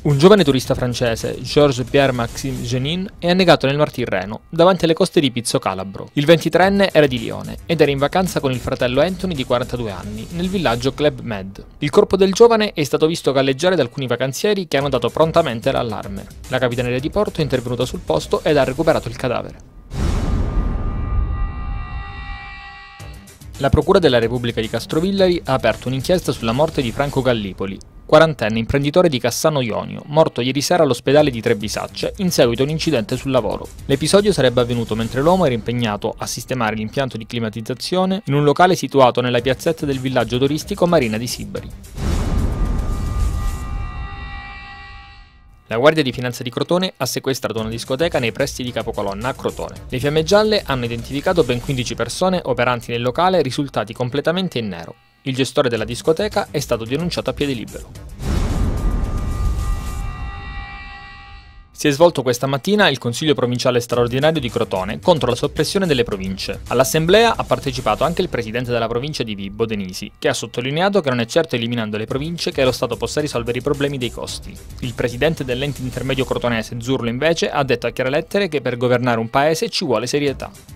Un giovane turista francese, Georges-Pierre-Maxime Genin, è annegato nel Mar Tirreno, davanti alle coste di Pizzo Calabro. Il 23enne era di Lione ed era in vacanza con il fratello Anthony di 42 anni, nel villaggio Club Med. Il corpo del giovane è stato visto galleggiare da alcuni vacanzieri che hanno dato prontamente l'allarme. La capitaneria di porto è intervenuta sul posto ed ha recuperato il cadavere. La Procura della Repubblica di Castrovillari ha aperto un'inchiesta sulla morte di Franco Gallipoli, 40enne imprenditore di Cassano Ionio, morto ieri sera all'ospedale di Trebisacce in seguito a un incidente sul lavoro. L'episodio sarebbe avvenuto mentre l'uomo era impegnato a sistemare l'impianto di climatizzazione in un locale situato nella piazzetta del villaggio turistico Marina di Sibari. La Guardia di Finanza di Crotone ha sequestrato una discoteca nei pressi di Capocolonna a Crotone. Le fiamme gialle hanno identificato ben 15 persone operanti nel locale risultati completamente in nero. Il gestore della discoteca è stato denunciato a piede libero. Si è svolto questa mattina il Consiglio Provinciale Straordinario di Crotone contro la soppressione delle province. All'assemblea ha partecipato anche il presidente della provincia di Vibo, Denisi, che ha sottolineato che non è certo eliminando le province che lo Stato possa risolvere i problemi dei costi. Il presidente dell'ente intermedio crotonese, Zurlo, invece, ha detto a chiare lettere che per governare un paese ci vuole serietà.